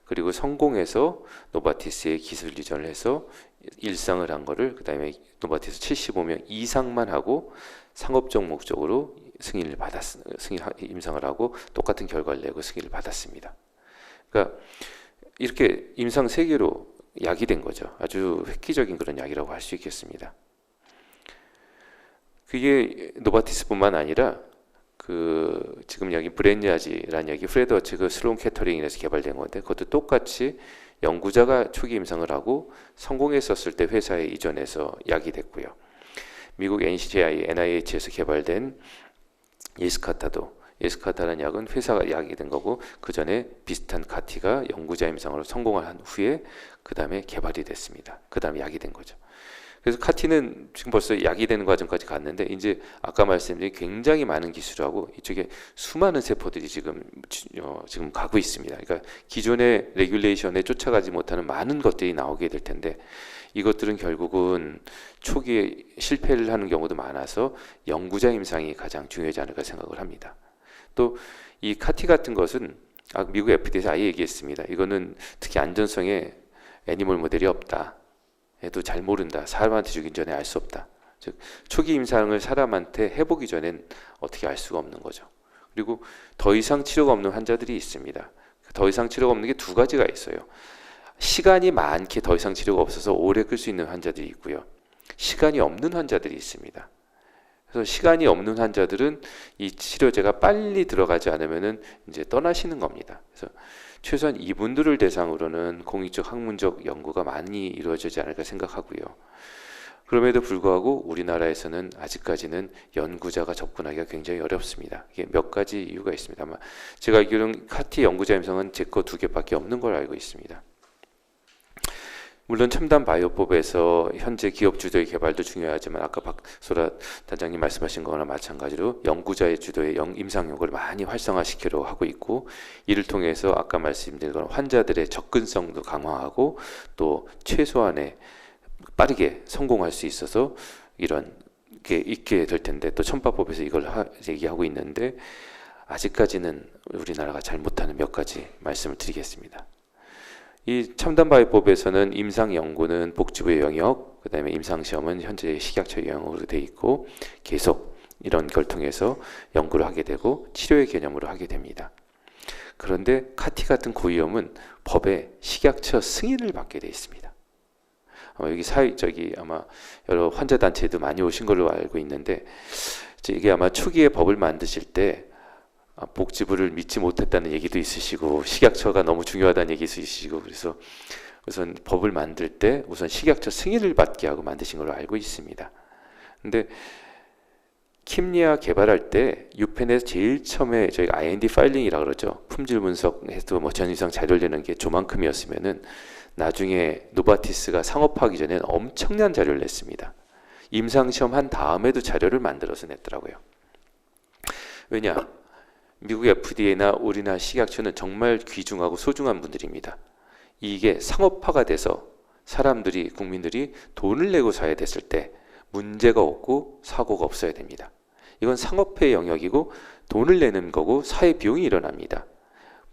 그리고 성공해서 노바티스에 기술 이전을 해서 일상을 한 거를 그 다음에 노바티스 75명 이상만 하고 상업적 목적으로 승인 임상을 하고 똑같은 결과를 내고 승인을 받았습니다. 그러니까 이렇게 임상 3개로 약이 된 거죠. 아주 획기적인 그런 약이라고 할 수 있겠습니다. 그게 노바티스뿐만 아니라 그 지금 여기 브렌야지라는 약이 프레드워츠 슬론 캐터링에서 개발된 건데 그것도 똑같이 연구자가 초기 임상을 하고 성공했었을 때 회사에 이전해서 약이 됐고요. 미국 NCI, NIH에서 개발된 예스카타라는 약은 회사가 약이 된 거고 그 전에 비슷한 카티가 연구자 임상으로 성공을 한 후에 그 다음에 개발이 됐습니다. 그 다음에 약이 된 거죠. 그래서 카티는 지금 벌써 약이 되는 과정까지 갔는데 이제 아까 말씀드린 굉장히 많은 기술하고 이쪽에 수많은 세포들이 지금 가고 있습니다. 그러니까 기존의 레귤레이션에 쫓아가지 못하는 많은 것들이 나오게 될 텐데 이것들은 결국은 초기에 실패를 하는 경우도 많아서 연구자 임상이 가장 중요하지 않을까 생각을 합니다. 또 이 카티 같은 것은 미국 FDA에서 아예 얘기했습니다. 이거는 특히 안전성에 애니멀 모델이 없다. 해도 잘 모른다. 사람한테 주긴 전에 알 수 없다. 즉 초기 임상을 사람한테 해보기 전엔 어떻게 알 수가 없는 거죠. 그리고 더 이상 치료가 없는 환자들이 있습니다. 더 이상 치료가 없는 게 2가지가 있어요. 시간이 많게 더 이상 치료가 없어서 오래 끌 수 있는 환자들이 있고요. 시간이 없는 환자들이 있습니다. 그래서 시간이 없는 환자들은 이 치료제가 빨리 들어가지 않으면은 이제 떠나시는 겁니다. 그래서 최소한 이분들을 대상으로는 공익적 학문적 연구가 많이 이루어지지 않을까 생각하고요. 그럼에도 불구하고 우리나라에서는 아직까지는 연구자가 접근하기가 굉장히 어렵습니다. 이게 몇 가지 이유가 있습니다. 아마 제가 알기로는 카티 연구자 임상은 제 거 2개밖에 없는 걸 알고 있습니다. 물론 첨단 바이오법에서 현재 기업 주도의 개발도 중요하지만 아까 박소라 단장님 말씀하신 거나 마찬가지로 연구자의 주도의 임상 연구를 많이 활성화시키려고 하고 있고 이를 통해서 아까 말씀드린 환자들의 접근성도 강화하고 또 최소한의 빠르게 성공할 수 있어서 이런 게 있게 될 텐데 또 첨가법에서 이걸 얘기하고 있는데 아직까지는 우리나라가 잘 못하는 몇 가지 말씀을 드리겠습니다. 이 첨단바이오법에서는 임상 연구는 복지부의 영역, 그 다음에 임상 시험은 현재 식약처 영역으로 돼 있고 계속 이런 걸 통해서 연구를 하게 되고 치료의 개념으로 하게 됩니다. 그런데 카티 같은 고위험은 법에 식약처 승인을 받게 돼 있습니다. 여기 아마 여러 환자 단체도 많이 오신 걸로 알고 있는데 이게 아마 초기에 법을 만드실 때 복지부를 믿지 못했다는 얘기도 있으시고 식약처가 너무 중요하다는 얘기도 있으시고 그래서 우선 법을 만들 때 우선 식약처 승인을 받게 하고 만드신 걸로 알고 있습니다. 근데 킴리아 개발할 때 유펜에서 제일 처음에 저희가 IND 파일링이라고 그러죠. 품질 분석해서 뭐 전이상 자료를 내는 게 조만큼이었으면은 나중에 노바티스가 상업화하기 전에 엄청난 자료를 냈습니다. 임상시험 한 다음에도 자료를 만들어서 냈더라고요. 왜냐? 미국 FDA나 우리나라 식약처는 정말 귀중하고 소중한 분들입니다. 이게 상업화가 돼서 사람들이, 국민들이 돈을 내고 사야 됐을 때 문제가 없고 사고가 없어야 됩니다. 이건 상업화의 영역이고 돈을 내는 거고 사회 비용이 일어납니다.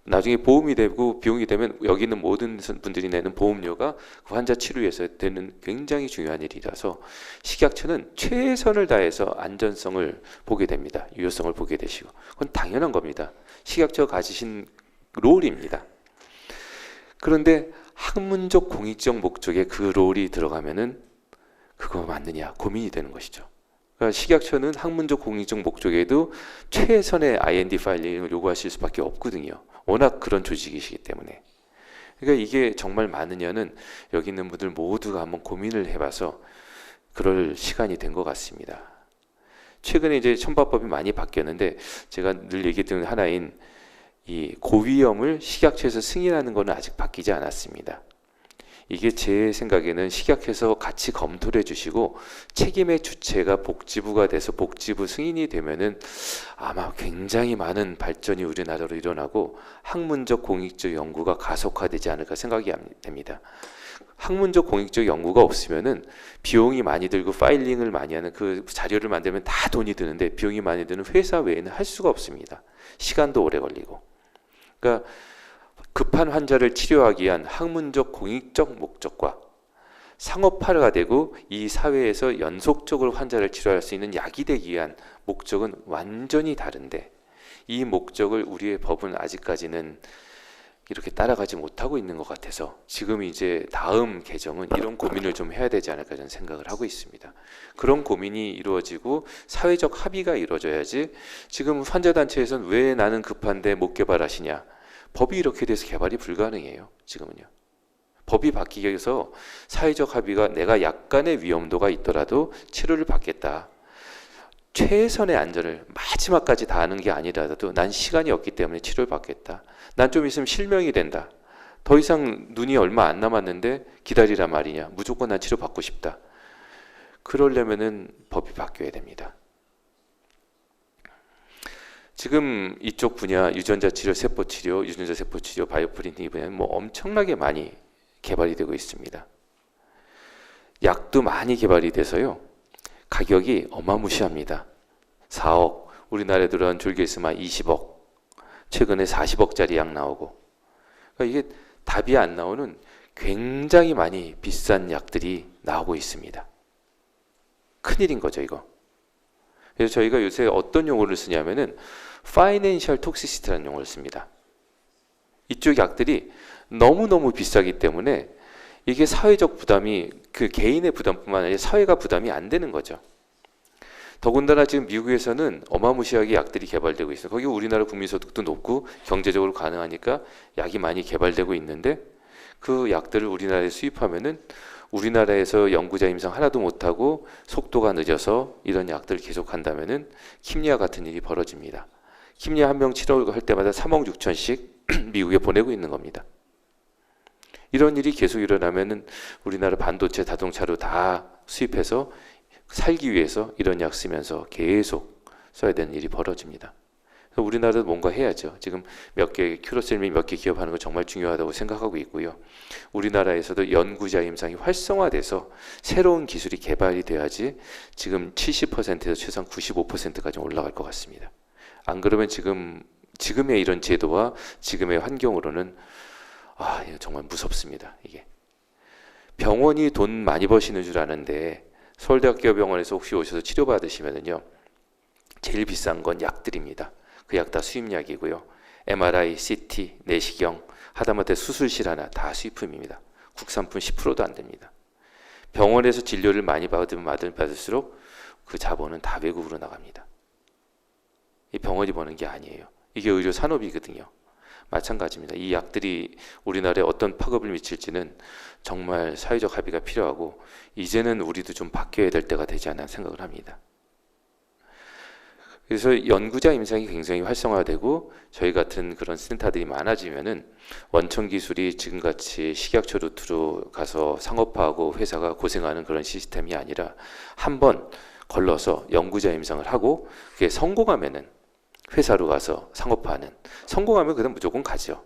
나중에 보험이 되고 비용이 되면 여기 있는 모든 분들이 내는 보험료가 그 환자 치료에서 되는 굉장히 중요한 일이라서 식약처는 최선을 다해서 안전성을 보게 됩니다. 유효성을 보게 되시고 그건 당연한 겁니다. 식약처가 가지신 롤입니다. 그런데 학문적 공익적 목적에 그 롤이 들어가면은 그거 맞느냐 고민이 되는 것이죠. 그러니까 식약처는 학문적 공익적 목적에도 최선의 IND 파일링을 요구하실 수밖에 없거든요. 워낙 그런 조직이시기 때문에. 그러니까 이게 정말 맞느냐는 여기 있는 분들 모두가 한번 고민을 해봐서 그럴 시간이 된 것 같습니다. 최근에 이제 첨가법이 많이 바뀌었는데 제가 늘 얘기했던 하나인 이 고위험을 식약처에서 승인하는 것은 아직 바뀌지 않았습니다. 이게 제 생각에는 식약처에서 같이 검토를 해주시고 책임의 주체가 복지부가 돼서 복지부 승인이 되면은 아마 굉장히 많은 발전이 우리나라로 일어나고 학문적 공익적 연구가 가속화되지 않을까 생각이 됩니다. 학문적 공익적 연구가 없으면은 비용이 많이 들고 파일링을 많이 하는 그 자료를 만들면 다 돈이 드는데 비용이 많이 드는 회사 외에는 할 수가 없습니다. 시간도 오래 걸리고. 그러니까 급한 환자를 치료하기 위한 학문적 공익적 목적과 상업화가 되고 이 사회에서 연속적으로 환자를 치료할 수 있는 약이 되기 위한 목적은 완전히 다른데 이 목적을 우리의 법은 아직까지는 이렇게 따라가지 못하고 있는 것 같아서 지금 이제 다음 개정은 이런 고민을 좀 해야 되지 않을까 저는 생각을 하고 있습니다. 그런 고민이 이루어지고 사회적 합의가 이루어져야지 지금 환자단체에서는 왜 나는 급한데 못 개발하시냐. 법이 이렇게 돼서 개발이 불가능해요. 지금은요. 법이 바뀌기 위해서 사회적 합의가 내가 약간의 위험도가 있더라도 치료를 받겠다. 최선의 안전을 마지막까지 다하는 게 아니라도 난 시간이 없기 때문에 치료를 받겠다. 난 좀 있으면 실명이 된다. 더 이상 눈이 얼마 안 남았는데 기다리란 말이냐. 무조건 난 치료받고 싶다. 그러려면은 법이 바뀌어야 됩니다. 지금 이쪽 분야 유전자 치료, 세포 치료, 유전자 세포 치료, 바이오프린팅 이 분야는 뭐 엄청나게 많이 개발이 되고 있습니다. 약도 많이 개발이 돼서요. 가격이 어마무시합니다. 4억, 우리나라에 들어온 졸기있으면 20억, 최근에 40억짜리 약 나오고. 그러니까 이게 답이 안 나오는 굉장히 많이 비싼 약들이 나오고 있습니다. 큰일인 거죠, 이거. 그래서 저희가 요새 어떤 용어를 쓰냐면은 파이낸셜 톡시시티라는 용어를 씁니다. 이쪽 약들이 너무너무 비싸기 때문에 이게 사회적 부담이 그 개인의 부담뿐만 아니라 사회가 부담이 안 되는 거죠. 더군다나 지금 미국에서는 어마무시하게 약들이 개발되고 있어요. 거기 우리나라 국민소득도 높고 경제적으로 가능하니까 약이 많이 개발되고 있는데 그 약들을 우리나라에 수입하면은 우리나라에서 연구자 임상 하나도 못하고 속도가 늦어서 이런 약들을 계속한다면은 킴리아 같은 일이 벌어집니다. 킴리아 한 명 치료할 때마다 3억 6천씩 미국에 보내고 있는 겁니다. 이런 일이 계속 일어나면은 우리나라 반도체, 자동차로 다 수입해서 살기 위해서 이런 약 쓰면서 계속 써야 되는 일이 벌어집니다. 그래서 우리나라도 뭔가 해야죠. 지금 몇 개 큐러셀미 몇 개 기업하는 거 정말 중요하다고 생각하고 있고요. 우리나라에서도 연구자 임상이 활성화돼서 새로운 기술이 개발이 돼야지 지금 70%에서 최소한 95%까지 올라갈 것 같습니다. 안 그러면 지금의 이런 제도와 지금의 환경으로는 이거 정말 무섭습니다. 이게 병원이 돈 많이 버시는 줄 아는데 서울대학교 병원에서 혹시 오셔서 치료받으시면은요 제일 비싼 건 약들입니다. 그 약 다 수입약이고요. MRI, CT, 내시경, 하다못해 수술실 하나 다 수입품입니다. 국산품 10%도 안 됩니다. 병원에서 진료를 많이 받을수록 그 자본은 다 외국으로 나갑니다. 이 병원이 버는 게 아니에요. 이게 의료 산업이거든요. 마찬가지입니다. 이 약들이 우리나라에 어떤 파급을 미칠지는 정말 사회적 합의가 필요하고 이제는 우리도 좀 바뀌어야 될 때가 되지 않나 생각을 합니다. 그래서 연구자 임상이 굉장히 활성화되고 저희 같은 그런 센터들이 많아지면은 원천 기술이 지금같이 식약처 루트로 가서 상업화하고 회사가 고생하는 그런 시스템이 아니라 한번 걸러서 연구자 임상을 하고 그게 성공하면은 회사로 가서 상업화하는, 성공하면 그다음 무조건 가죠.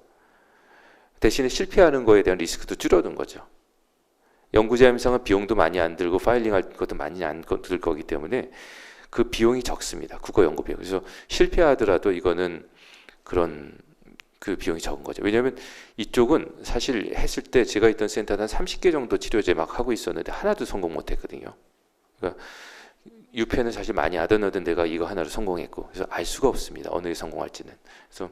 대신에 실패하는 거에 대한 리스크도 줄어든 거죠. 연구자 임상은 비용도 많이 안 들고 파일링할 것도 많이 안 들 거기 때문에 그 비용이 적습니다. 국어 연구 비용. 그래서 실패하더라도 이거는 그런 그 비용이 적은 거죠. 왜냐하면 이쪽은 사실 했을 때 제가 있던 센터는 한 30개 정도 치료제 막 하고 있었는데 하나도 성공 못 했거든요. 그러니까 유펜은 사실 많이 안 얻은 데가 이거 하나로 성공했고, 그래서 알 수가 없습니다. 어느 게 성공할지는. 그래서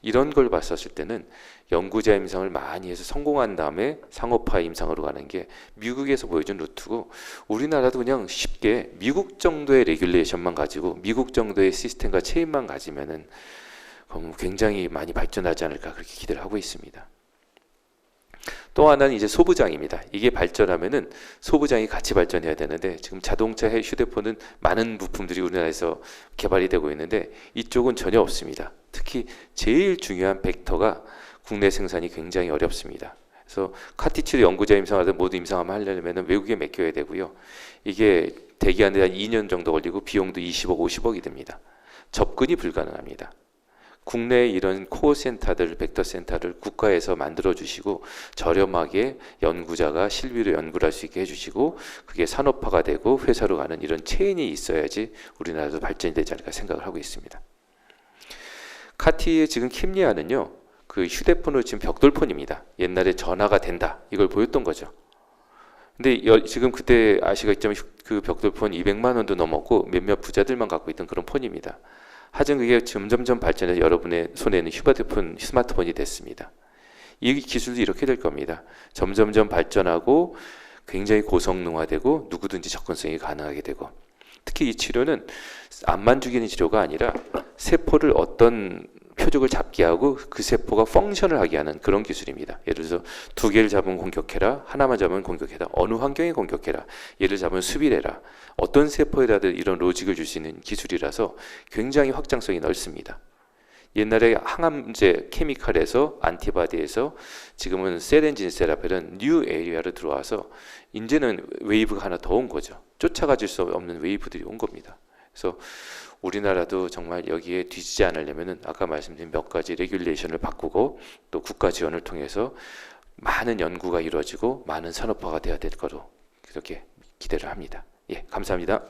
이런 걸 봤었을 때는 연구자 임상을 많이 해서 성공한 다음에 상업화 임상으로 가는 게 미국에서 보여준 루트고, 우리나라도 그냥 쉽게 미국 정도의 레귤레이션만 가지고 미국 정도의 시스템과 체인만 가지면은 굉장히 많이 발전하지 않을까 그렇게 기대를 하고 있습니다. 또 하나는 이제 소부장입니다. 이게 발전하면은 소부장이 같이 발전해야 되는데 지금 자동차, 휴대폰은 많은 부품들이 우리나라에서 개발이 되고 있는데 이쪽은 전혀 없습니다. 특히 제일 중요한 벡터가 국내 생산이 굉장히 어렵습니다. 그래서 카티치료 연구자 임상하든 모두 임상하면 하려면 외국에 맡겨야 되고요. 이게 대기하는데 한 2년 정도 걸리고 비용도 20억, 50억이 됩니다. 접근이 불가능합니다. 국내에 이런 코어 센터들, 벡터 센터를 국가에서 만들어 주시고 저렴하게 연구자가 실비로 연구를 할 수 있게 해주시고 그게 산업화가 되고 회사로 가는 이런 체인이 있어야지 우리나라도 발전이 되지 않을까 생각을 하고 있습니다. 카티의 지금 킴리아는요, 그 휴대폰으로 지금 벽돌폰입니다. 옛날에 전화가 된다 이걸 보였던 거죠. 근데 지금 그때 아시겠지만 그 벽돌폰 200만 원도 넘었고 몇몇 부자들만 갖고 있던 그런 폰입니다. 하지만 그게 점점점 발전해서 여러분의 손에는 스마트폰이 됐습니다. 이 기술도 이렇게 될 겁니다. 점점점 발전하고 굉장히 고성능화되고 누구든지 접근성이 가능하게 되고, 특히 이 치료는 암만 죽이는 치료가 아니라 세포를 어떤 표적을 잡게 하고 그 세포가 펑션을 하게 하는 그런 기술입니다. 예를 들어서 2개를 잡으면 공격해라, 하나만 잡으면 공격해라, 어느 환경에 공격해라, 얘를 잡으면 수비를 해라, 어떤 세포에라도 이런 로직을 줄 수 있는 기술이라서 굉장히 확장성이 넓습니다. 옛날에 항암제 케미칼에서 안티바디에서 지금은 셀엔진 세라피는 뉴 에리아로 들어와서 이제는 웨이브가 하나 더 온 거죠. 쫓아가질 수 없는 웨이브들이 온 겁니다. 그래서 우리나라도 정말 여기에 뒤지지 않으려면 아까 말씀드린 몇 가지 레귤레이션을 바꾸고 또 국가 지원을 통해서 많은 연구가 이루어지고 많은 산업화가 되어야 될 거로 그렇게 기대를 합니다. 예, 감사합니다.